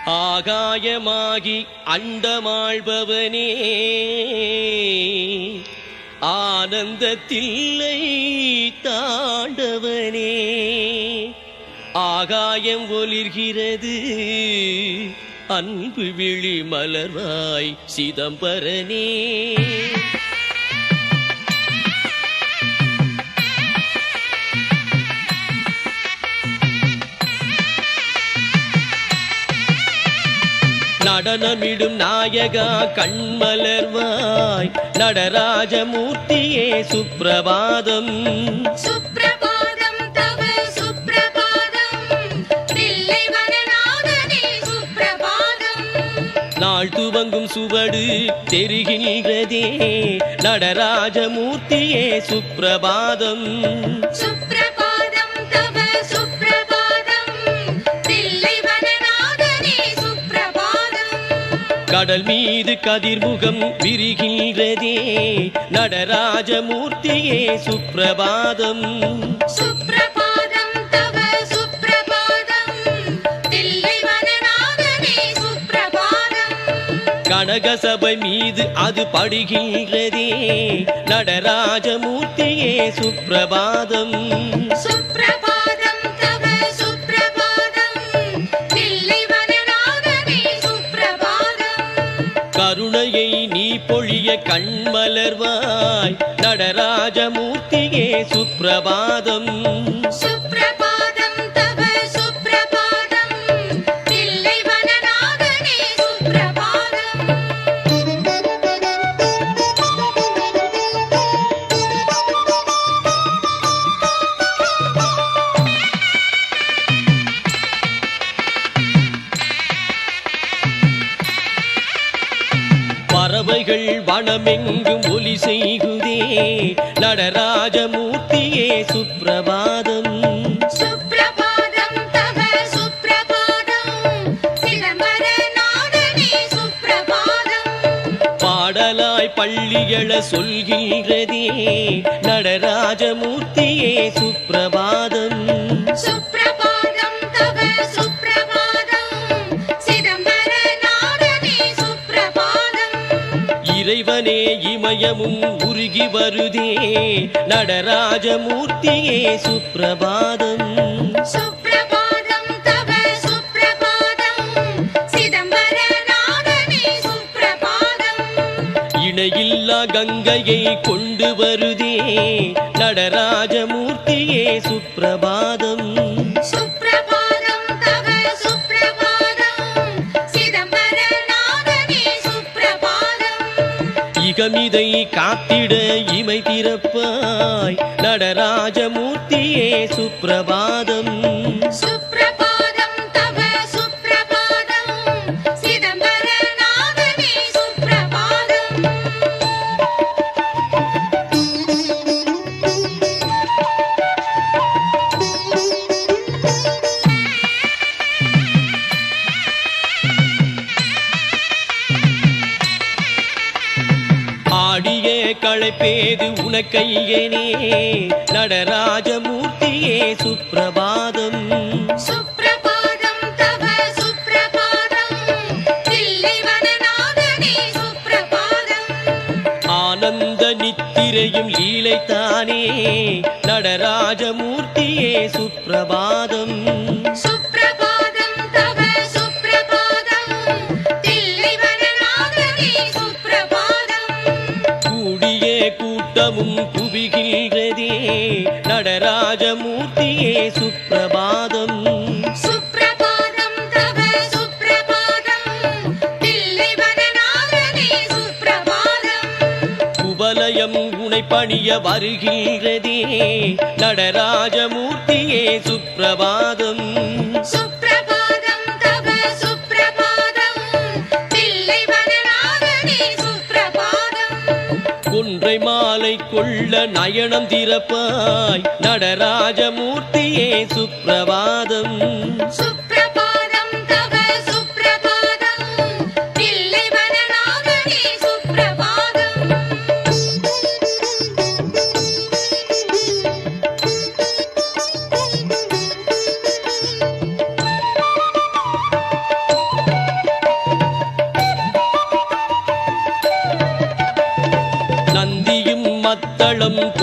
ஆகாயமாகி அண்டமாழ்பவனே ஆனந்தத்தில்லை தாண்டவனே ஆகாயம் ஒளிர்கிறது அன்பு விழி மலர்வாய் சிதம்பரனே நடனமிடும் நாயகா கண்மலர்வாய் நடராஜமூர்த்தியே சுப்ரபாதம் சுப்ரபாதம் தவ சுப்ரபாதம் தில்லை வனநாதனே சுப்ரபாதம் நாள் துவங்கும் சுவடு தெரிகின்றதே நடராஜமூர்த்தியே சுப்ரபாதம் சுப்ரபாதம் தவ சுப்ரபாதம் தில்லை வனநாதனே சுப்ரபாதம் கடல் மீது கதிர்முகம் விரிகின்றதே நடராஜமூர்த்தியே சுப்ரபாதம் சுப்ரபாதம் தவ சுப்ரபாதம் தில்லை வனநாதனே சுப்ரபாதம் கனகசபை மீது அது படுகின்றதே நடராஜமூர்த்தியே சுப்ரபாதம் சுப்ரபாதம் தவ சுப்ரபாதம் தில்லை வனநாதனே சுப்ரபாதம் கருணையை நீ பொழிய கண்மலர்வாய் நடராஜமூர்த்தியே சுப்ரபாதம் சுப்ரபாதம் தவ சுப்ரபாதம் தில்லை வனநாதனே சுப்ரபாதம் பறவைகள் வனமெங்கும் ஒலி செய்குதே நடராஜமூர்த்தியே சுப்ரபாதம் சுப்ரபாதம் தவ சுப்ரபாதம் சிதம்பரநாதனே சுப்ரபாதம் பாடலாய் பள்ளியள சொல்கின்றதே நடராஜமூர்த்தியே சுப்ரபாதம் சுப்ரபாதம் தவ சுப்ரபாதம் சிதம்பரநாதனே சுப்ரபாதம் இறைவனே இமயமும் உருகி வருதே நடராஜமூர்த்தியே சுப்ரபாதம் சுப்ரபாதம் தவ சுப்ரபாதம் சிதம்பரநாதனே சுப்ரபாதம் இணையில்லா கங்கையை கொண்டு வருதே நடராஜமூர்த்தியே சுப்ரபாதம் சுப்ரபாதம் தவ சுப்ரபாதம் சிதம்பரநாதனே சுப்ரபாதம் இகமிதை காத்திட இமை திறப்பாய் நடராஜமூர்த்தியே சுப்ரபாதம் சுப்ரபாதம் தவ சுப்ரபாதம் சிதம்பரநாதனே சுப்ரபாதம் ஆடிய களைப்பேது உனக்கையனே நடராஜமூர்த்தியே சுப்ரபாதம் சுப்ரபாதம் தவ சுப்ரபாதம் தில்லை வனநாதனே சுப்ரபாதம் ஆனந்த நித்திரையும் லீலைத்தானே நடராஜமூர்த்தியே சுப்ரபாதம் சுப்ரபாதம் தவ சுப்ரபாதம் தில்லை வனநாதனே சுப்ரபாதம் கூடிய கூட்டமும் குவிகின்றதே நடராஜமூர்த்தியே சுப்ரபாதம் சுப்ரபாதம் தவ சுப்ரபாதம் தில்லை வனநாதனே சுப்ரபாதம் குவலயம் உனை பணிய வருகின்றதே நடராஜமூர்த்தியே சுப்ரபாதம் சுப்ரபாதம் தவ சுப்ரபாதம் தில்லை வனநாதனே சுப்ரபாதம் கொன்றை மாலை கொள்ள நயனம் திறப்பாய் நடராஜமூர்த்தியே சுப்ரபாதம் சுப்ரபாதம் தவ சுப்ரபாதம் தில்லை வனநாதனே சுப்ரபாதம்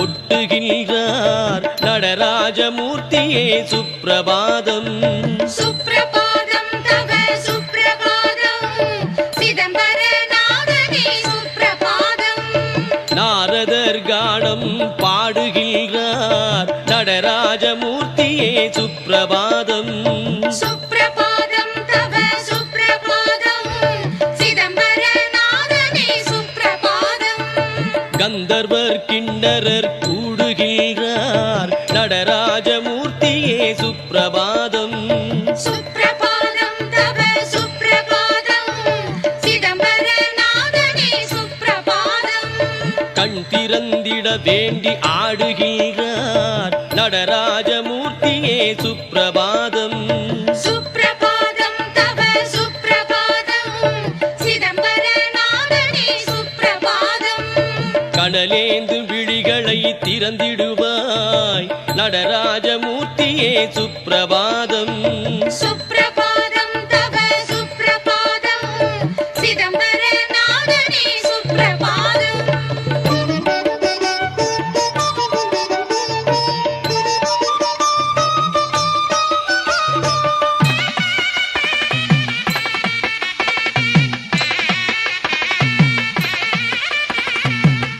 கொட்டுகின்றார் நடராஜமூர்த்தியே சுப்ரபாதம். சுப்ரபாதம் தவ சுப்ரபாதம் சிதம்பரநாதனே சுப்ரபாதம். நாரதர் கானம் பாடுகின்றார் நடராஜமூர்த்தியே சுப்ரபாதம். சுப்ரபாதம் தவ சுப்ரபாதம் சிதம்பரநாதனே சுப்ரபாதம். கந்தர்வர் கிண்ணரர் கூடுகின்றார் நடராஜமூர்த்தியே சுப்ரபாதம். சுப்ரபாதம் தவ சுப்ரபாதம் சிதம்பரநாதனே சுப்ரபாதம். கண் திறந்திட வேண்டி ஆடுகின்றார் நடராஜமூர்த்தியே சுப்ரபாதம். சுப்ரபாதம் தவ சுப்ரபாதம் சிதம்பரநாதனே சுப்ரபாதம். கடலேந்து விழிகளை திறந்திடுவாய் நடராஜமூர்த்தியே சுப்ரபாதம். சுப்ரபாதம் தவ சுப்ரபாதம் சிதம்பரநாதனே சுப்ரபாதம்.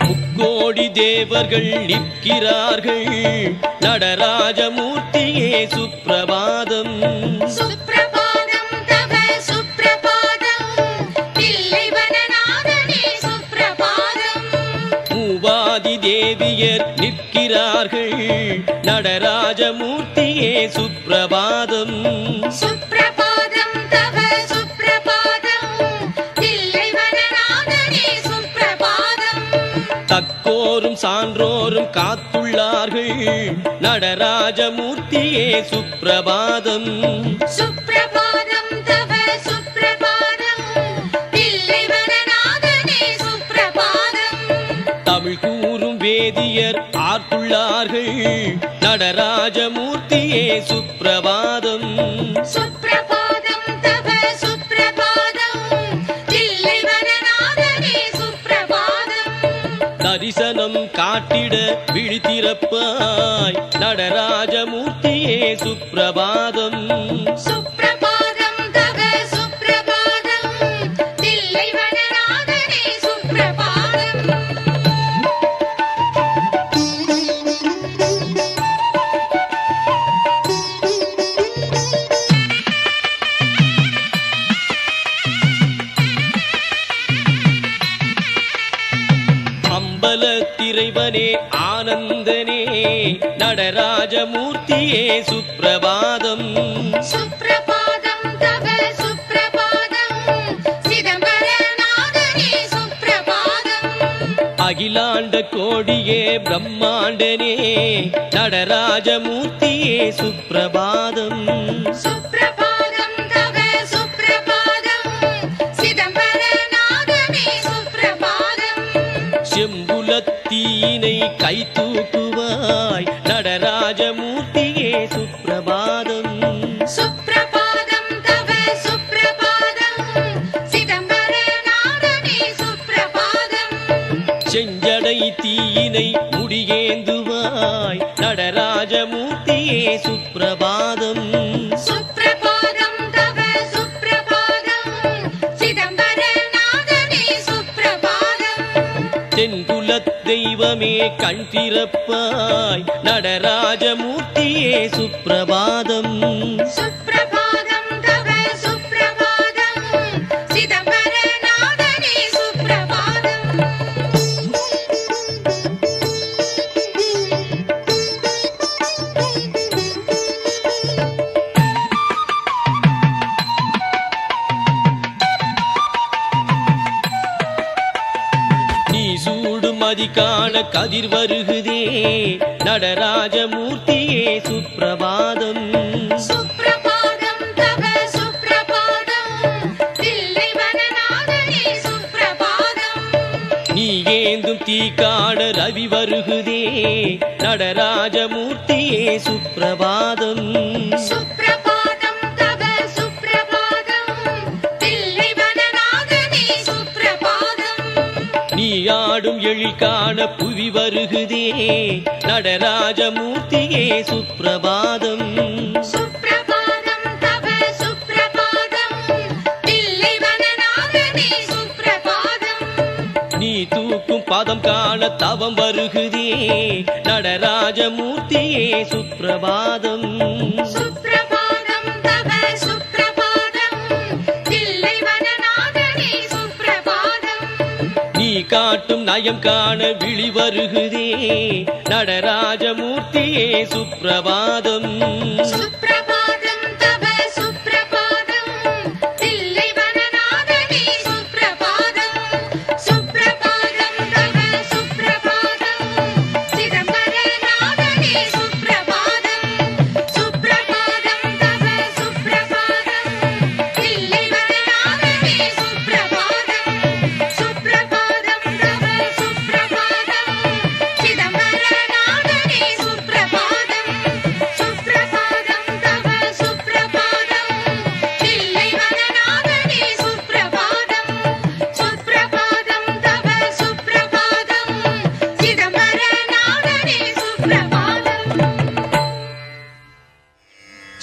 முக்கோடி தேவர்கள் நிற்கிறார்கள் நடராஜமூர்த்தியே சுப்ரபாதம். சுப்ரபாதம் தவ சுப்ரபாதம் தில்லைவனநாதனே சுப்ரபாதம். மூவாதி தேவியர் நிற்கிறார்கள் நடராஜமூர்த்தியே சுப்ரபாதம். சுப்ரபாதம் தவ சுப்ரபாதம் தில்லைவனநாதனே சுப்ரபாதம். தக்கோரும் சான்றோரும் காத்துள்ளார்கள் நடராஜமூர்த்தியே சுப்ரபாதம். சுப்ரபாதம் தவ சுப்ரபாதம் தில்லைவனநாதனே சுப்ரபாதம். தமிழ் கூறும் வேதியர் ஆர்த்துள்ளார்கள் நடராஜமூர்த்தியே சுப்ரபாதம். சுப்ரபாதம் தவ சுப்ரபாதம் தில்லைவனநாதனே சுப்ரபாதம். தரிசனம் காட்டிட விழித்திறப்பாய் நடராஜமூர்த்தியே சுப்ரபாதம். சுப்ரபாதம் தவ சுப்ரபாதம் தில்லைவனநாதனே சுப்ரபாதம். அம்பலத்திரைவனே ஆனந்தனே நடராஜமூர்த்தியே சுப்ரபாதம். சுப்ரபாதம் தவ சுப்ரபாதம் சிதம்பரநாதனே சுப்ரபாதம். அகிலாண்ட கோடியே பிரம்மாண்டனே நடராஜமூர்த்தியே சுப்ரபாதம். சுப்ரபாதம் தவ சுப்ரபாதம் சிதம்பரநாதனே சுப்ரபாதம். செம்புலத்தீனை கை தூக்குவாய் நடராஜமூர்த்தியே சுப்ரபாதம். சுப்ரபாதம் தவ சுப்ரபாதம் சிதம்பரநாதனே சுப்ரபாதம். செஞ்சடை தீயினை முடியேந்துவாய் நடராஜமூர்த்தியே சுப்ரபாதம். சுப்ரபாதம் தவ சுப்ரபாதம் சிதம்பரநாதனே சுப்ரபாதம். தென்குலத் தெய்வமே கண் திறப்பாய் நடராஜமூர்த்தியே சுப்ரபாதம். சுப்ரபாதம் தவ சுப்ரபாதம் சிதம்பரநாதனே சுப்ரபாதம். நீ சூடும் மதிக்கான கதிர் வருகுதே நடராஜமூர்த்தியே சுப்ரபாதம். சுப்ரபாதம் தவ சுப்ரபாதம் தில்லைவனநாதனே சுப்ரபாதம். நீ ஏந்தும் தீக்கான ரவி வருகுதே நடராஜமூர்த்தியே சுப்ரபாதம். சுப்ரபாதம் தவ சுப்ரபாதம் தில்லைவனநாதனே சுப்ரபாதம். நீ ஆடும் புகழில் காண புவி வருகுதே நடராஜமூர்த்தியே சுப்பிரபாதம் சுப்ரபாதம் தவ சுப்ரபாதம் தில்லைவனநாதனே சுப்ரபாதம் நீ தூக்கும் பாதம் காண தவம் வருகுதே நடராஜமூர்த்தியே சுப்பிரபாதம் சுப்ரபாதம் தவ சுப்ரபாதம் தில்லைவனநாதனே சுப்ரபாதம் நீ காட்டும் நயம் காண விழி வருகுதே நடராஜமூர்த்தியே சுப்பிரபாதம் சுப்ரபாதம் தவ சுப்ரபாதம் தில்லைவனநாதனே சுப்ரபாதம் சுப்ரபாதம் தவ சுப்ரபாதம் சிதம்பரநாதனே சுப்ரபாதம் சுப்ரபாதம் தவ சுப்ரபாதம் தில்லைவனநாதனே சுப்ரபாதம் சுப்ரபாதம் தவ சுப்ரபாதம் சிதம்பரநாதனே சுப்ரபாதம் சுப்ரபாதம் தவ சுப்ரபாதம் தில்லைவனநாதனே சுப்ரபாதம் சுப்ரபாதம் தவ சுப்ரபாதம் சிதம்பரநாதனே சுப்ரபாதம்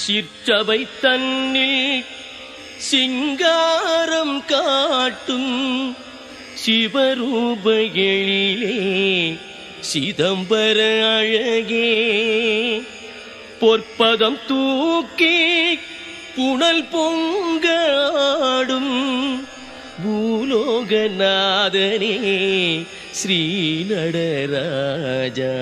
சிற்றவை தன்னில் சிங்காரம் காட்டும் சிவரூப எழிலே சிதம்பர அழகே பொற்பதம் தூக்கி புனல் பொங்க ஆடும் பூலோகநாதனே ஸ்ரீ நடராஜா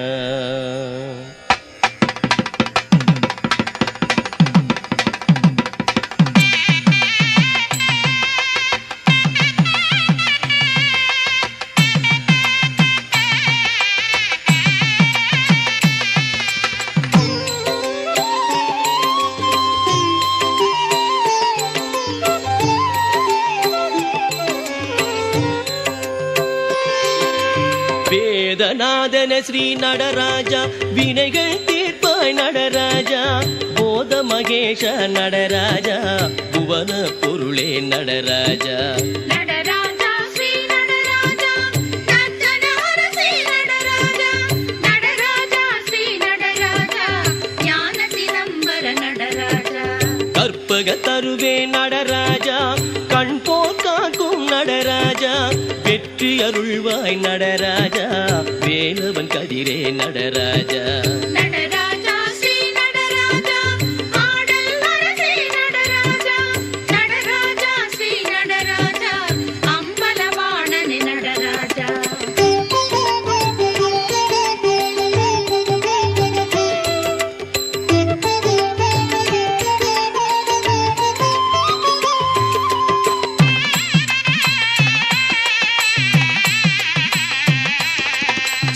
வேதநாதன ஸ்ரீ நடராஜா வினைகள் தீர்ப்பாய் நடராஜா போத மகேஷ நடராஜா புவன பொருளே நடராஜா நடராஜா ஸ்ரீ நடராஜா நர்த்தனஹர ஸ்ரீ நடராஜா நடராஜா ஸ்ரீ நடராஜா ஞான சிதம்பர நடராஜா கற்பக தருவே நடராஜா கண் போல் காக்கும் நடராஜா வெற்றி அருள்வாய் நடராஜா வேலவன் கதிரே நடராஜா நடராஜா ஸ்ரீ நடராஜா ஆடல் அரசே நடராஜா நடராஜா ஸ்ரீ நடராஜா அம்பலவாணனே நடராஜா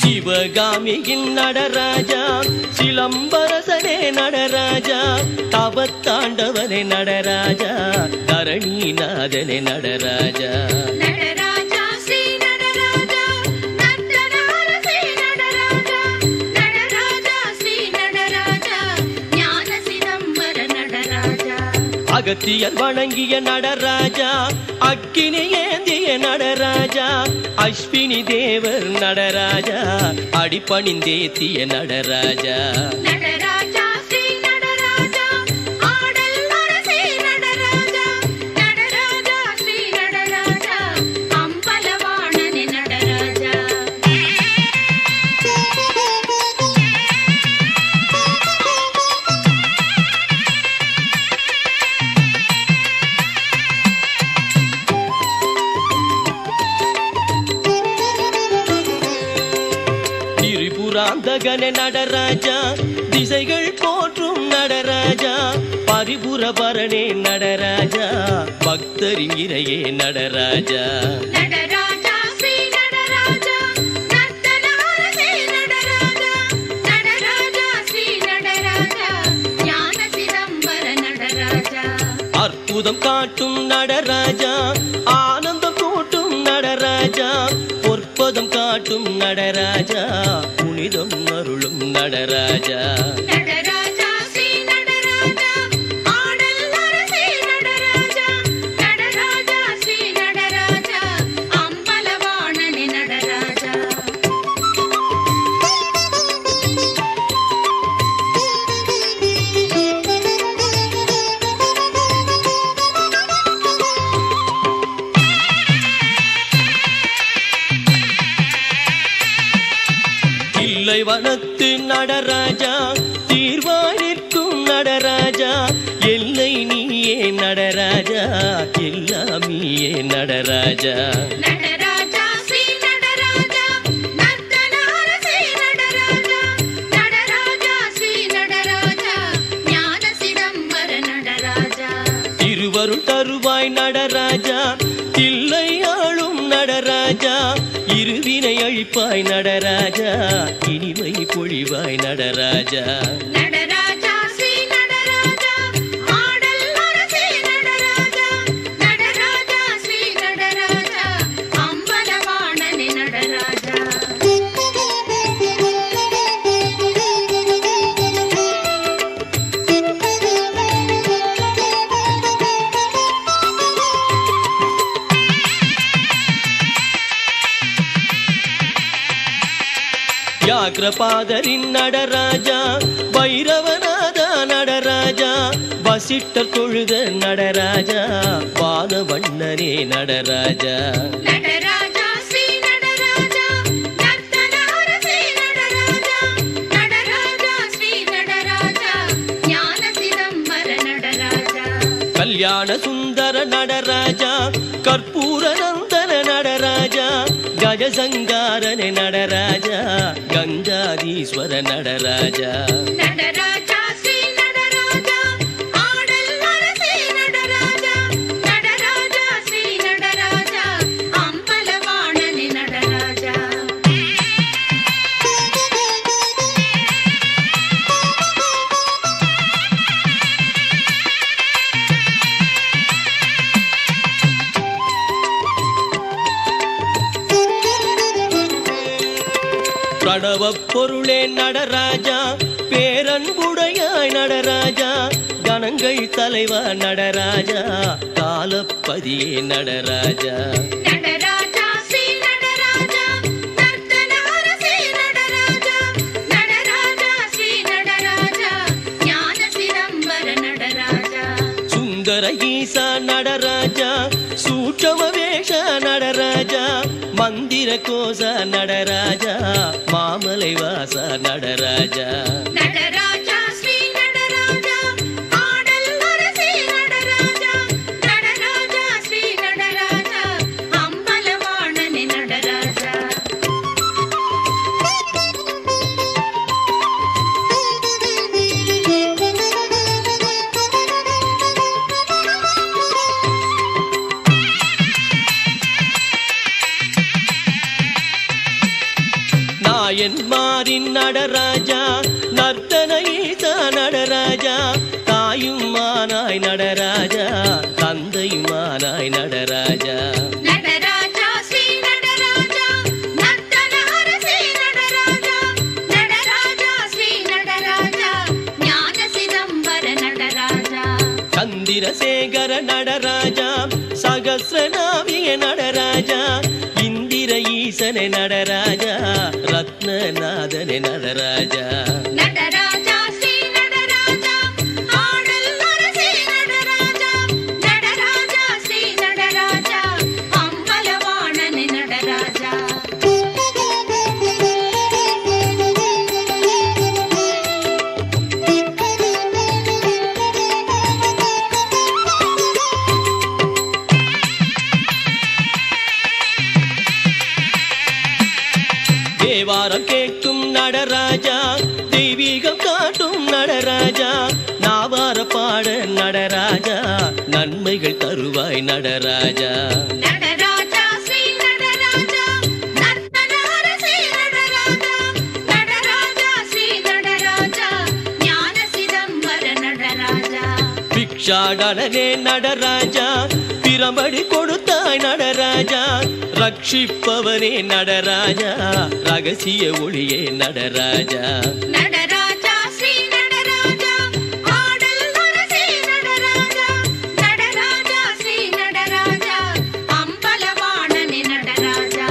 சிவகாமியின் நடராஜா சிலம்பரசனே நடராஜா தவத்தாண்டவனே நடராஜா தரணிநாதனே நடராஜா நடராஜா ஸ்ரீ நடராஜா நர்த்தனஹர ஸ்ரீ நடராஜா நடராஜா ஸ்ரீ நடராஜா ஞான சிதம்பர நடராஜா அகத்தியர் வணங்கிய நடராஜா அக்கினி ஏந்திய நடராஜா அஸ்வினி தேவர் நடராஜா அடிபணிந்தேத்திய நடராஜா நடராஜா ஸ்ரீ நடராஜா ஆடல் அரசே நடராஜா நடராஜா ஸ்ரீ நடராஜா அம்பலவாணனே நடராஜா திரிபுராந்தகனே நடராஜா திசைகள் போற்றும் நடராஜா பரிபுரபரணே நடராஜா பக்தரின் இறையே நடராஜா நடராஜா ஸ்ரீ நடராஜா நர்த்தனஹர ஸ்ரீ நடராஜா நடராஜா ஸ்ரீ நடராஜா ஞான சிதம்பர நடராஜா அற்புதம் காட்டும் நடராஜா ஆனந்தம் கூட்டும் நடராஜா பொற்பதம் காட்டும் நடராஜா புனிதம் அருளும் நடராஜா நடராஜா ஸ்ரீ நடராஜா ஆடல் அரசே நடராஜா நடராஜா ஸ்ரீ நடராஜா அம்பலவாணனே நடராஜா தில்லைவனத்து நடராஜா தீர்வாய் நிற்கும் நடராஜா எல்லை நீயே நடராஜா எல்லாம் நீயே நடராஜா நடராஜா ஸ்ரீ நடராஜா நர்த்தன அரசே நடராஜா நடராஜா ஸ்ரீ நடராஜா ஞான சிதம்பர நடராஜா திருவருள் தருவாய் நடராஜா தில்லை ஆளும் நடராஜா இருவினை அழிப்பாய் நடராஜா இனிமை பொழிவாய் நடராஜா நடராஜா ஸ்ரீ நடராஜா ஆடல் அரசே நடராஜா நடராஜா ஸ்ரீ நடராஜா அம்பலவாணனே நடராஜா வியாக்ரபாதரின் நடராஜா பைரவநாத நடராஜா வசிட்டர் தொழுத நடராஜா வானவண்ணனே நடராஜா நடராஜா ஸ்ரீ நடராஜா நர்த்தன அரசே நடராஜா நடராஜா ஸ்ரீ நடராஜா ஞான சிதம்பர நடராஜா கல்யாண சுந்தர நடராஜா கற்பூர நந்தன நடராஜா கஜசங்காரனே நடராஜா கங்காதீஸ்வர நடராஜா நடராஜா ஸ்ரீ நடராஜா ஆடல் அரசே நடராஜா நடராஜா ஸ்ரீ நடராஜா அம்பலவாணனே நடராஜா பிரணவ பொருளே நடராஜா பேரன்புடையாய் நடராஜா கணங்கள் தலைவா நடராஜா காலப்பதியே நடராஜா நடராஜா ஸ்ரீ நடராஜா நர்த்தன அரசே நடராஜா நடராஜா ஸ்ரீ நடராஜா ஞான சிதம்பர நடராஜா சுந்தர ஈசா நடராஜா சூட்சம வேஷ நடராஜா மந்திர கோச நடராஜா மாமலை வாச நடராஜா நடராஜா ஸ்ரீ நடராஜா ஆடல் அரசே நடராஜா நடராஜா ஸ்ரீ நடராஜா அம்பலவாணனே நடராஜா நாயன்மாரின் நடராஜா நர்த்தன ஈசா நடராஜா தாயும் மானாய் நடராஜா தந்தையும் மானாய் நடராஜா நடராஜா ஸ்ரீ நடராஜா நர்த்தன அரசே நடராஜா நடராஜா ஸ்ரீ நடராஜா ஞான சிதம்பர நடராஜா சந்திரசேகர நடராஜா சகஸ்ரநாமிய நடராஜா இந்திர ஈசனே நடராஜா ரத்னநாதனே நடராஜா நடராஜா ஸ்ரீ நடராஜா ஆடல் அரசே நடராஜா நடராஜா ஸ்ரீ நடராஜா அம்பலவாணனே நடராஜா தேவாரம் கேட்கும் நடராஜா தெய்வீகம் காட்டும் நடராஜா நாவார பாட நடராஜா நன்மைகள் தருவாய் நடராஜா நடராஜா ஸ்ரீ நடராஜா நர்த்தன அரசே நடராஜா நடராஜா ஸ்ரீ நடராஜா ஞான சிதம்பர நடராஜா பிக்ஷாடனே நடராஜா பிரமடி கொடுத்தாய் நடராஜா ரட்சிப்பவனே நடராஜா ரகசிய ஒளியே நடராஜா நடராஜா ஸ்ரீ நடராஜா ஆடல் அரசே நடராஜா நடராஜா ஸ்ரீ நடராஜா அம்பலவாணனே நடராஜா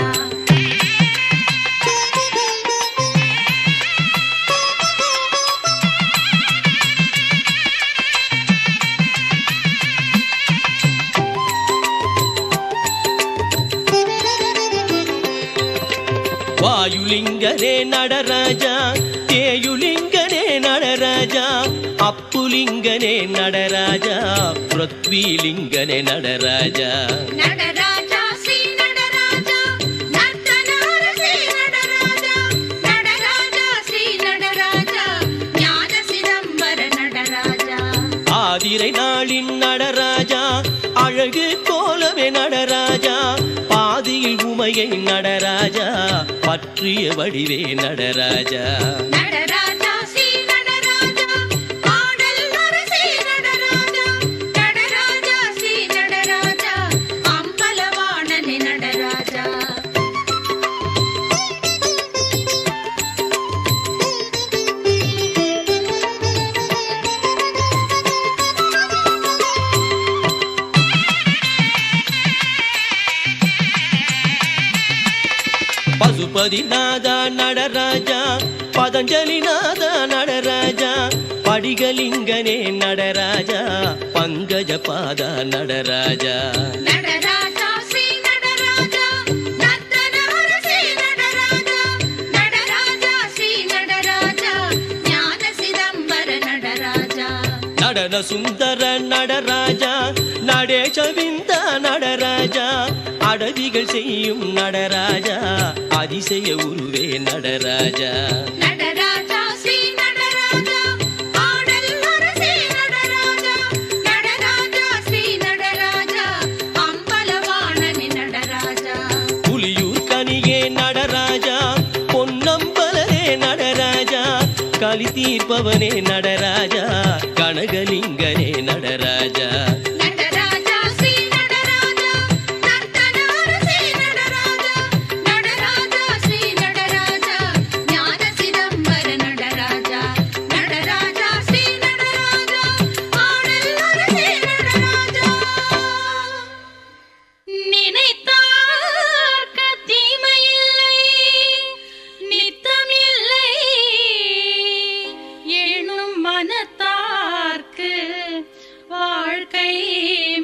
வாயுலிங்கனே நடராஜா, தேயுலிங்கனே நடராஜா, அப்புலிங்கனே நடராஜா, பிருத்விலிங்கனே நடராஜா. நடராஜா ஸ்ரீ நடராஜா, நர்த்தனார ஸ்ரீ நடராஜா, நடராஜா ஸ்ரீ நடராஜா, ஞான சிதம்பர நடராஜா. ஆதிரை நாளின் நடராஜா, அழகு கோலமே நடராஜா, பாதியில் உமையை நடராஜா, பற்றிய வடிவே நடராஜா. நடராஜா ஸ்ரீ நடராஜா, ஆடல் அரசே நடராஜா, நடராஜா ஸ்ரீ நடராஜா, அம்பலவாணனே நடராஜா. பசுபதிநாதா நடராஜா, பதஞ்சலிநாதா நடராஜா, படிகலிங்கனே நடராஜா, பங்கஜபாதா நடராஜா. நடராஜா ஸ்ரீ நடராஜா, நர்த்தனார ஸ்ரீ நடராஜா, நடராஜா ஸ்ரீ நடராஜா, ஞான சிதம்பர நடராஜா. நடன சுந்தர நடராஜா, நடேசவிந்த நடராஜா, அடவிகள் செய்யும் நடராஜா, அதிசய உருவே நடராஜா. நடராஜா ஸ்ரீ நடராஜா, ஆடல் அரசே நடராஜா, நடராஜா ஸ்ரீ நடராஜா, அம்பலவாணனே நடராஜா. புலியூர் கனியே நடராஜா, பொன்னம்பலனே நடராஜா, கலி தீர்ப்பவனே நடராஜா, கனகலிங்கனே நடராஜா. நடராஜா ஸ்ரீ நடராஜா, நர்த்தனார ஸ்ரீ நடராஜா, நடராஜா ஸ்ரீ நடராஜா, ஞான சிதம்பர நடராஜா, நடராஜா ஸ்ரீ நடராஜா, ஆடல் அரசே நடராஜா. நினைத்தார்க்கு தீமையில்லை, நித்தமில்லை, எண்ணும் மனத்தார்க்கு வாழ்க்கை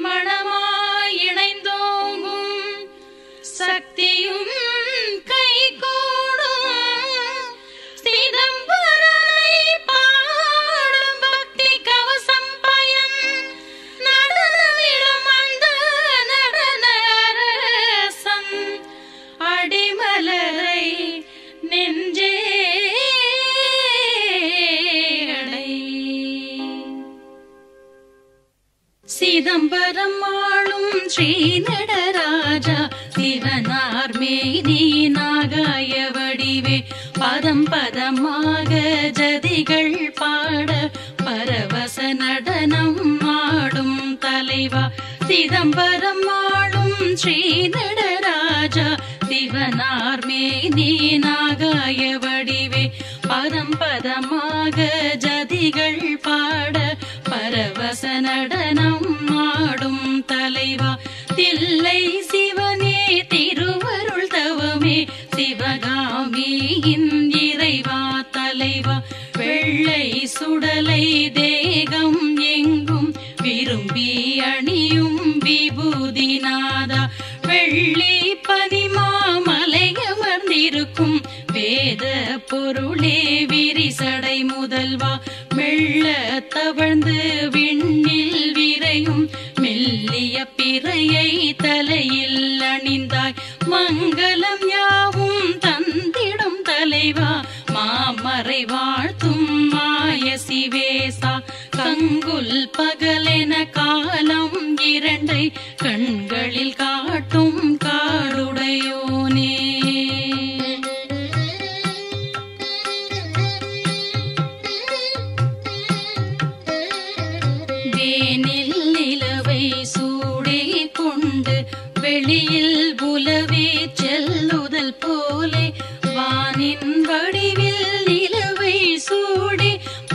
மணமாய் இணைந்தோங்கும், சக்தியும் கைகூடும், சிதம்பரனை பாடும் பக்தி கவசம் பயன், நடனமிடும் அந்த நடன அரசன், அடிமலரை நெஞ்சே அடை. சிதம்பரம் ஆளும் ஸ்ரீ நடராஜா, சிவனார் மேனி நாகாய வடிவே, பதம் பதமாக ஜதிகள் பாட பரவச நடனம் ஆடும் தலைவா. சிதம்பரம் ஆளும் ஸ்ரீ நடராஜா, சிவனார் மேனி நாகாய வடிவே, பதம் பதமாக ஜதிகள் பாட பரவச நடனம் ஆடும் தலைவா. தில்லை சிவனே திருவருள் தவமே, சிவகாமியின் இறைவா தலைவா. வெள்ளை சுடலை தேகம் எங்கும் விரும்பி அணியும் விபூதிநாதா, வெள்ளி பனிமாமலையமர்ந்திருக்கும் வேத பொருளே விரிசடை முதல்வா. மெல்ல தவழ்ந்து விண்ணில் விரையும் மெல்லிய பிறையை தலையில் அணிந்தாய், மங்களம் யாவும் தந்திடும் தலைவா. மாமறை வாழ்த்தும் மாய சிவேசா, கங்குல் பகலென காலம் இரண்டை கண்களில் காட்டும் காடுடையோனே. வேனில் நிலவை சூடே கொண்டு வெளியில் புலவே செல்லுதல் போலே, வானின் வடிவில் நிலவை சூடி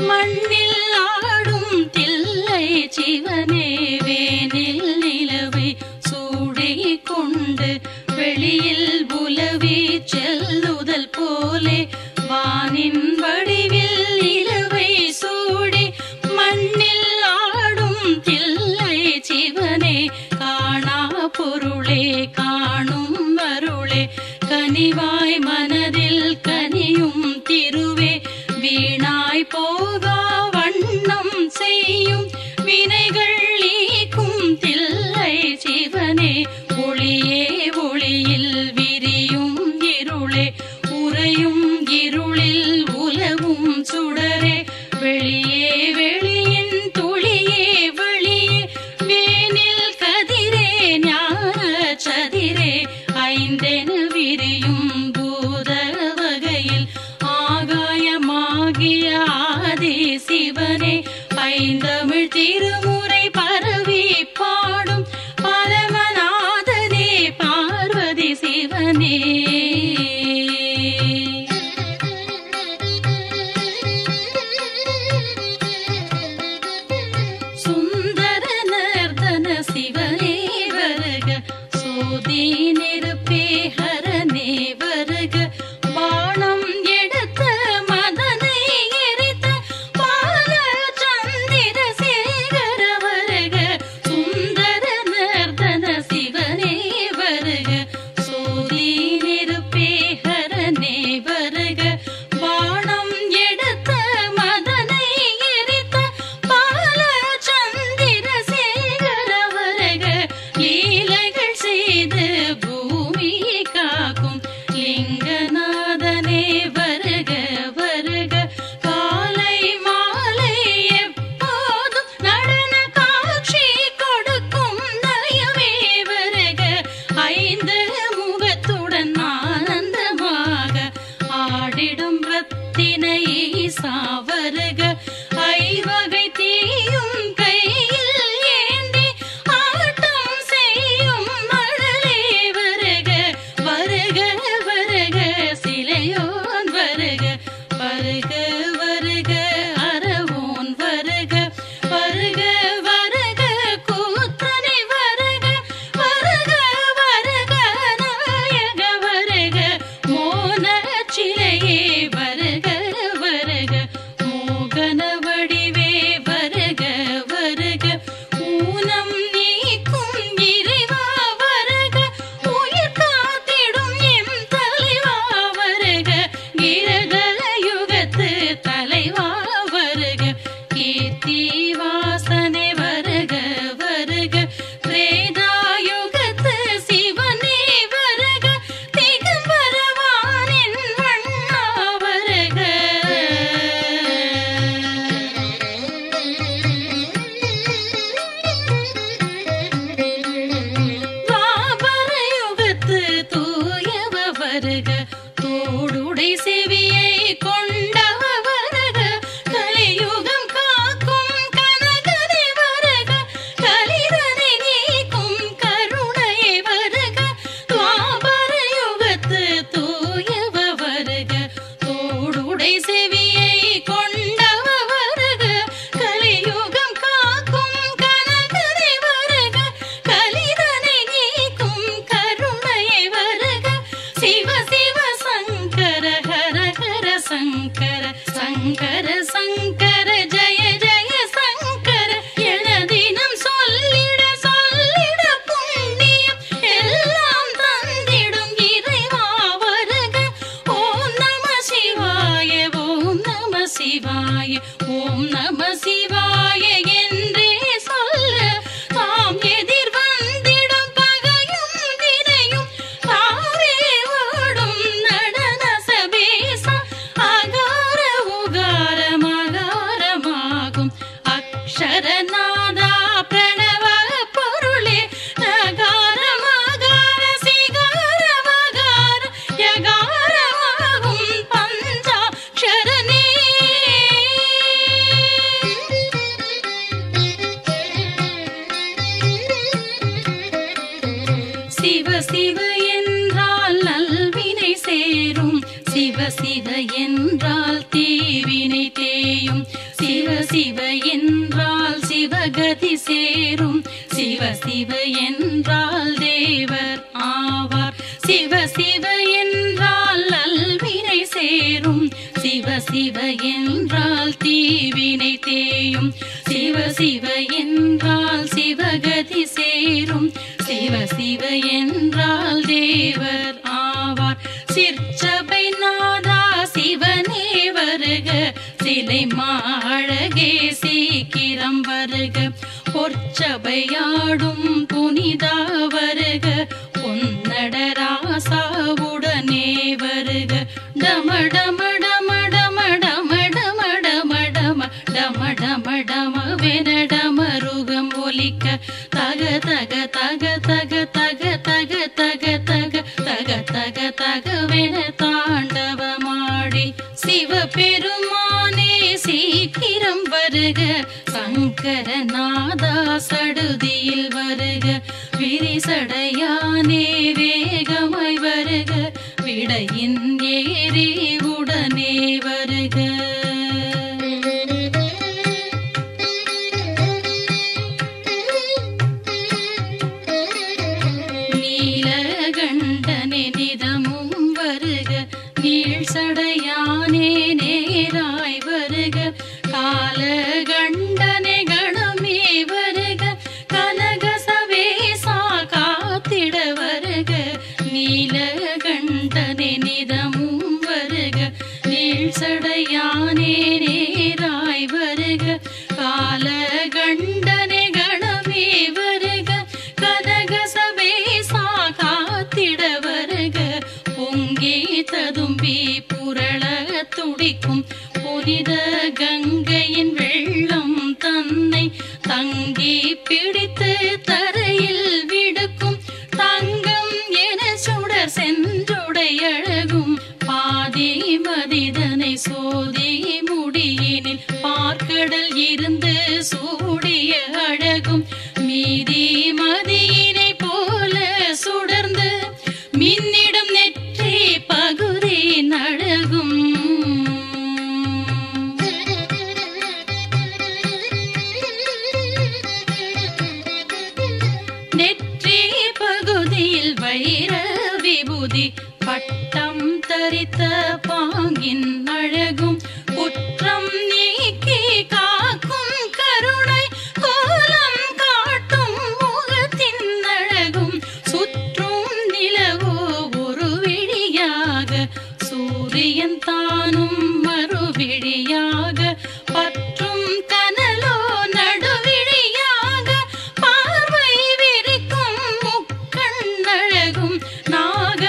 மண்ணில் ஆடும் தில்லை சிவனே. வேனில் நிலவை சூடி கொண்டு வெளியில் புலவே செல்லுதல் போலே, வானின் வடிவில் நிலவை சூடி மண்ணில் ஆடும் தில்லை சிவனே. காணா பொருளே காணும் அருளே, கனிவாய் மனதே முறை பரவி பாடும் பரமநாதனே பார்வதி சிவனே. சுந்தர நர்தன சிவனே வருக, சோதி நெருப்பே ஹரனே வருக, பாணம் எடுத்த மதனை எரித்த பாலச்சந்திர சேகர வருக. சுந்தர நர்தன சிவனே வருக, சோதி நெருப்பே ஹரனே வருக, பாணம் எடுத்த மதனை எரித்த பாலச்சந்திர சேகர வருக. லீலைகள் செய்து பூமி காக்கும் லிங்கநாதனே வருக வருக, காலை மாலை எப்போதும் நடன காட்சி கொடுக்கும் நயமே வருக. ஐந்து முகத்துடன் ஆனந்தமாக ஆடிடும் ரத்தின ஈசா வருக, ஐவகை தீயும் கையில் ஏந்தி ஆட்டம் செய்யும் மழலே வருக. வருக வருக சிலையோன் வருக, வருக வருக அரவோன் வருக, வருக வருக கூத்தனை வருக, வருக வருக நாயக வருக, மோன சிலையே வருக வருக, மோகன வடிவே வருக வருக, ஊனம் நீக்கும் இறைவா வருக, உயிர் காத்திடும் எம் தலைவா வருக, கிரகல யுகத்து தலைவா வருக, கீர்த்தி வாசனை வருக வருக, திரேதாயுகத்து சிவனே வருக, திகம்பரவானின் வண்ணா வருக. துவாபரயுகத்து தூயவ வருக, தோடுடை செவியை கொண்டவ வருக, கலியுகம் காக்கும் கனகனே வருக, கலிதனை நீக்கும் கருணையே வருக. துவாபரயுகத்து தூயவ வருக, தோடுடை செவியை கொண்டவ வருக, கலியுகம் காக்கும் கனகனே வருக, கலிதனை நீக்கும் கருணையே வருக. சிவ சிவ சங்கர ஹர ஹர சங்கர, சங்கர சங்கர ஜய ஜய சங்கர, என தினம் சொல்லிட சொல்லிட புண்ணியம் எல்லாம் தந்திடும் இறைவா வருக. ஓம் நம சிவாய, ஓம் நம சிவாய, ஓம் நம சிவாய என்றே சொல்ல தாம் எதிர் வந்திடும் பகையும் வினையும் தாவே ஓடும் நடன சபேசா. அகார உகார மகாரமாகும் அக்ஷரநாதா பிரணவ பொருளே, நகார மகார சிகார மகார யகாரமாகும் பஞ்சாக்ஷரனே. சிவ சிவ என்றால் நல்வினை சேரும், சிவ சிவ என்றால் தீவினை தேயும், சிவ சிவ என்றால் சிவகதி சேரும், சிவ சிவ என்றால் தேவர் ஆவார், சிவ சிவ என்றால் நல்வினை சேரும், சிவ சிவ என்றால் தீவினை தேயும், சிவ சிவ என்றால் சிவகதி சேரும், சிவ சிவ என்றால் தேவர் ஆவார். சிற்சபை நாதா சிவனே வருக, சிலை மாழகே சீக்கிரம் வருக, பொற்சபையாடும் புனிதா வருக, பொன்னடராசாவுடனே வருக. டம டம டம டம டம டம டம டம டம டம டம வெனடமருகம் ஒலிக்க, தக தக தக தக தக தக தக தக தக தக தகவென தாண்டவமாடி, சிவபெருமானே சீக்கிரம் வருக சங்கரநாதா சடுதியில் வருக விரிசடையானே வேகமாய் வருக விடையின் ஏறி உடனே வருக நீலகண்டனே நிதமும் வருக நீழ்சடையானே நேராய் வருக காலகண்டனே கணமே வருக கனகசவேசா காத்திட வருக நீலகண்டனே நிதமும் வருக நீழ்சடையானே நேராய் வருக காலகண்டனே கணமே வருக கனகசவேசா காத்திட வருக பொங்கி ததும்பி புரள துடிக்கும் புனித கங்கையின் வெள்ளம் தன்னை தங்கி பிடித்து தரையில் விடுக்கும் தங்கம் என சுடர் சென்றுடையழகும் பாதி மதிதனை சோதி முடியினில் பார்க்கடல் இருந்து சூடிய அழகும் மீதி மதியினை போல சுடர்ந்து மின்னிடம் நெற்றி பகுதி அழகும் நெற்றி பகுதியில் வைர விபூதி பட்டம் தரித்த பாங்கின் அழகும் குற்றம் நீக்கி காக்கும் கருணை கோலம் காட்டும் முகத்தின் அழகும் சுற்றும் நிலவோ ஒரு விழியாக சூரியன் தானும் மறுவிழியாக பற்றும் கனலோ நடுவிழியாக பார்வை விரிக்கும் முக்கண்ணழகும் நாக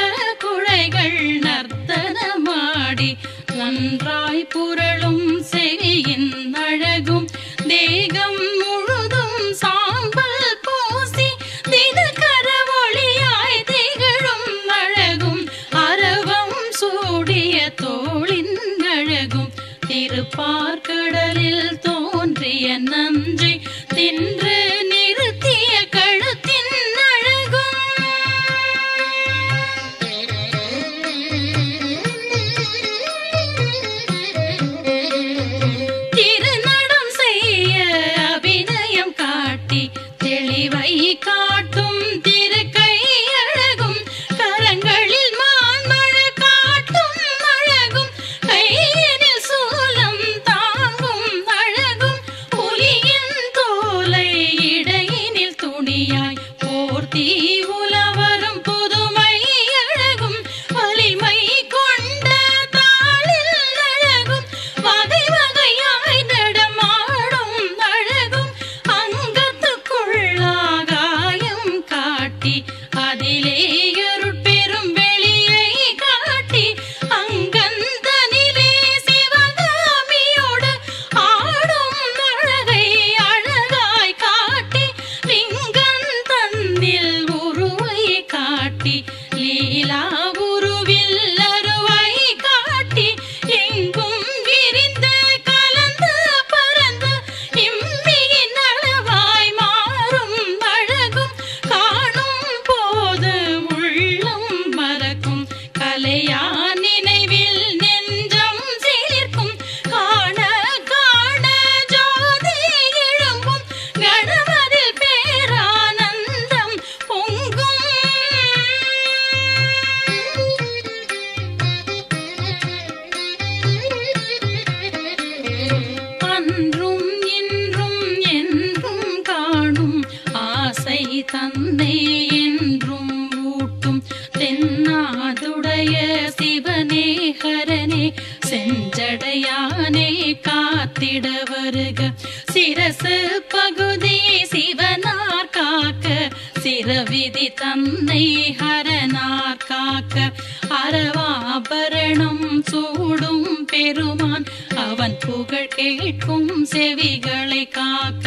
குழைகள் நர்த்தனமாடி நன்றாய் புரளும் செவியின் அழகும் தேகம் முழுதும் சாம்பல் பூசி தினகர ஒளியாய் திகழும் அழகும் அரவம் சூடிய தோளின் அழகும் திருப்பார்கடலில் தோன்றிய நன்றி தின்று நிறுத்திய கழுத்தின் அழகும் திருநடம் செய்ய அபிநயம் காட்டி தெளிவை காட்டும் திருக்கை அழகும் கரங்களில் மான்மழ காட்டும் அழகும் கையினில் சூலம் தாங்கும் அழகும் புலியின் தோலை இடையினில் துணியாய் போர்த்தி உலவரும் புதுமை அழகும் வலிமை கொண்ட தாளில் அழகும் வகை வகையாய் நடமாடும் அழகும் அங்கத்துக்குள்ளாகாயம் காட்டி அதிலே அருட்பெரும் வெளியை காட்டி அங்கந்தனிலே சிவகாமியோடு ஆடும் அழகை அழகாய் காட்டி லிங்கன் தன்னில் உருவை காட்டி லீலா உருவில் அருவை காட்டி எங்கும் விரிந்த கலந்து பரந்து இம்மியின் அளவாய் மாறும் அழகும் காணும் போது உள்ளம் மறக்கும் கலையா நினைவில் நெஞ்சம் சீர்க்கும் காண காண ஜோதி எழும்பும் கணவரில் பேரானந்தம் பொங்கும் அன்றும் இன்றும் என்றும் காணும் ஆசை தந்தை என்றும் ஊட்டும் தென்னாதுடைய சிவனே ஹரனே செஞ்சடையானே காத்திட வருக சிரசு பகுதி சிவனார் காக்க சிரவிதி தன்னை ஹரனார் காக்க அரவாபரணம் சூடும் பெருமான் அவன் புகழ் கேட்கும் செவிகளை காக்க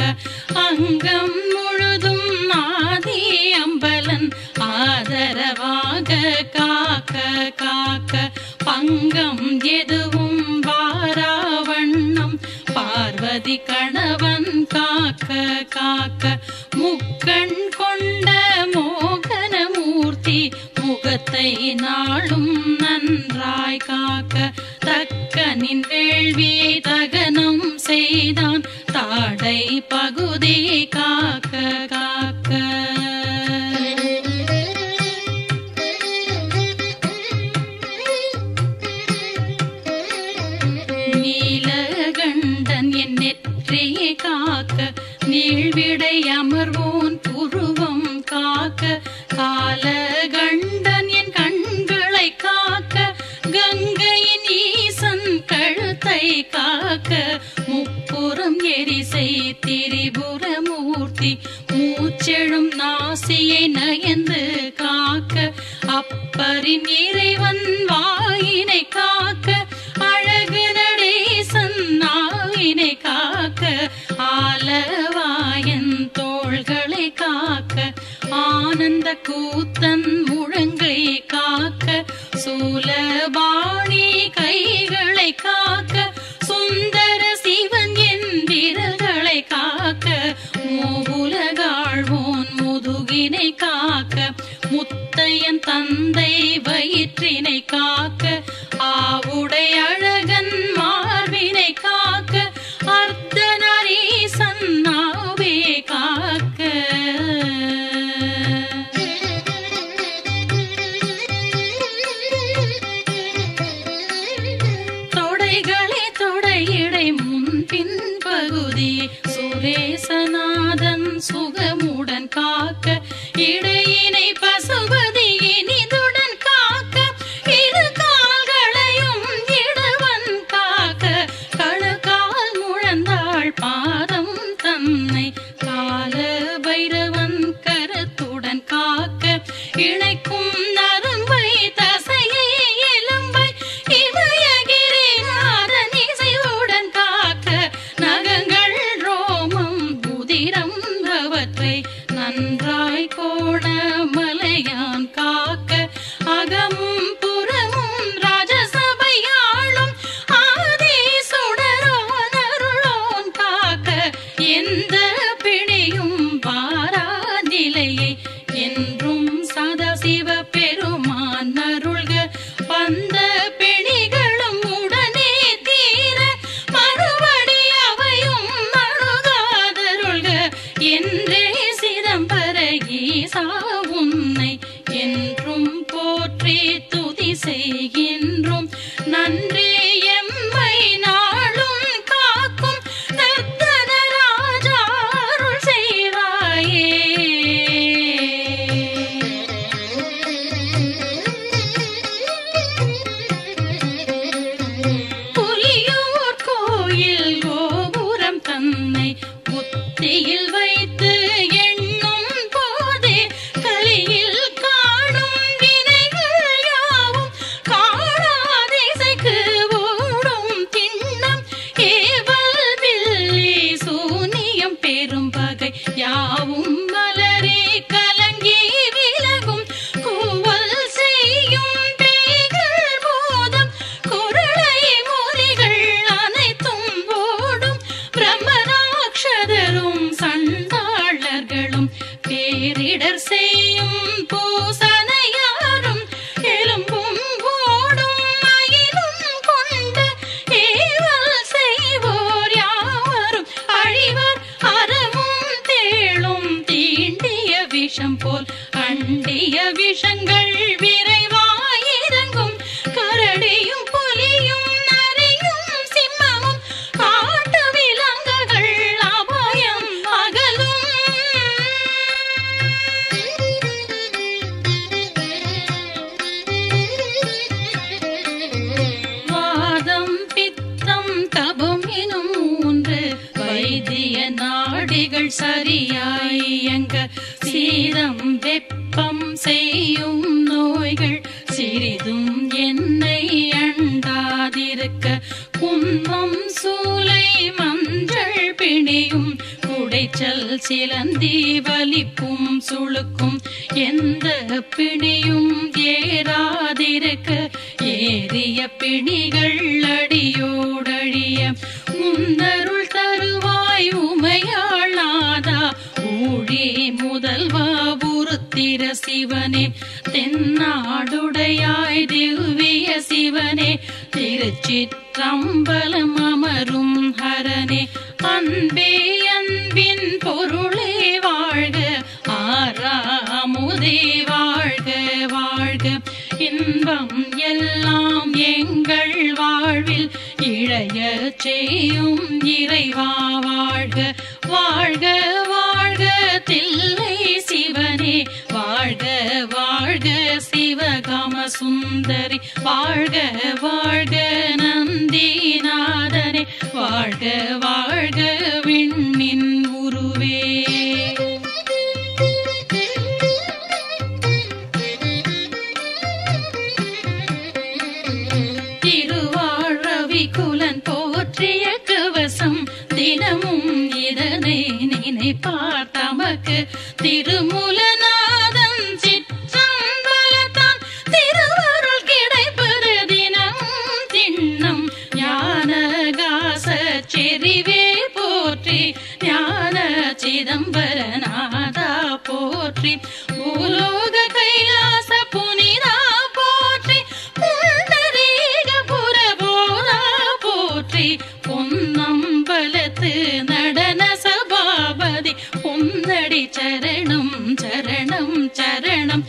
அங்கம் முழுதும் ஆதி அம்பலன் ஆதரவாக காக்க காக்க பங்கம் எதுவும் வாராவண்ணம் முக்கண் கொண்ட மோகனமூர்த்தி முகத்தை நாளும் நன்றாய் காக்க தக்கனின் வேள்வியை தகனம் செய்தான் தாடை பகுதி காக்க காக்க நீலகண்டன் என் நெற்றியை காக்க நீழ்விடை அமர்வோன் புருவம் காக்க காலகண்டன் என் கண்களை காக்க கங்கையின் ஈசன் கழுத்தை காக்க முப்புறம் எரிசை திரிபுரமூர்த்தி மூச்செழும் நாசியை நயந்து காக்க அப்பரின் இறைவன் வாயினை காக்க அழகு நடேசன் நாவினை காக்க ஆலவாயன் தோள்களை காக்க ஆனந்த கூத்தன் முழங்கை காக்க சூலபாணி கைகளை காக்க சுந்தர சிவன் என் விரல்களை காக்க மூவுலகாழ்வோன் முதுகினை காக்க முத்தையன் தந்தை வயிற்றினை காக்க ஆவுடை அழகன் மார்பினை காக்க அர்த்தநாரீசன் நாவே காக்க தொடைகளை தொடையிடை முன்பின் பகுதி சுரேசநாதன் சுகமுடன் காக்க இடையினை பசுபதி இனிதுடன் காக்க இரு கால்களையும் இடவன் காக்க கழகால் முழந்தாள் பாதம் தன்னை கால பைரவன் கரத்துடன் காக்க இணைக்கும் நரம்பை தசையை எலும்பை இமயகிரிநாதன் இசையுடன் காக்க நகங்கள் ரோமம் புதிரம் அவற்றை நன்றாய் கோண மலையான் காக்க அகமும் புறமும் ராஜசபையாளும் ஆதி சுடரோன் அருளோன் காக்க எந்த பிணியும் வாராநிலையை என்றும் சதாசிவ பெருமான் அருள்க வந்த பிணிகளும் உடனே தீர மறுபடி அவையும் அணுகாதருள்க என்றே சிதம்பர ஈசா உன்னை என்றும் போற்றி துதி செய்கின்றோம் நன்றே எம்மை நாளும் காக்கும் நர்த்தன ராஜா அருள் செய்வாயே புலியூர் கோயில் கோபுரம் தன்னை புத்தியில் வைத்து எண்ணும் போதே கலியில் காணும் வினைகள் யாவும் காணாதிசைக்கு ஓடும் திண்ணம் ஏவல் வில்லி சூனியம் பெரும் பகை யாவும் மலரே கலங்கி விலகும் கூவல் செய்யும் பேய்கள் போதம் குரலை மொழிகள் அனைத்தும் ஓடும் பிரம்மராட்சதரும் சண்டாளர்களும் பேரிடர் செய்யும் பூசனையாரும் எலும்பும் ஓடும் மயிலும் கொண்ட ஏவல் செய்வோர் யாவரும் அழிவர் அறமும் தேளும் தீண்டிய விஷம் போல் அண்டிய விஷங்கள் விரைவாயிறங்கும் கரடியும் புலியும் நரியும் சிம்மமும் காட்டு விலங்குகள் அபாயம் அகலும் வாதம் பித்தம் கபம் எனும் மூன்று வைத்திய நாடிகள் சரியாய் இயங்க சீதம் வெப்பம் செய்யும் நோய்கள் சிறிதும் என்னை அண்டாதிருக்க குன்மம் சூலை மஞ்சள் பிணியும் குடைச்சல் சிலந்தி வலிப்பும் சுளுக்கும் எந்த பிணியும் ஏறாதிருக்க ஏறிய பிணிகள் அடியோடழிய உன்னருள் தருவாய் உமையாளாதா சிவனே தென்னாடுடையாய் திவ்ய சிவனே திருச்சிற்றம்பலம் அமரும் ஹரனே அன்பே அன்பின் பொருளே வாழ்க ஆறாமுதே வாழ்க வாழ்க இன்பம் எல்லாம் எங்கள் வாழ்வில் இழைய செய்யும் இறைவா வாழ்க வாழ்க வாழ்க தில்லை சிவனே வாழ்க வாழ்க சிவகாம சுந்தரி வாழ்க வாழ்க நந்திநாதனே வாழ்க வாழ்க விண்ணின் உருவே குலன் போற்றிய கவசம் தினமும் இதனை நினைப்பார் தமக்கு திருமூலநாதன் சிற்றம்பலத்தான் திருவருள் கிடைப்பது தினம் திண்ணம் ஞானகாச செறிவே போற்றி ஞான சிதம்பரநாதா போற்றி பூலோக கைலாச புனிதா போற்றி பொன்னம்பலத்து நடன சபாபதி பொன்னடி சரணம் சரணம் சரணம்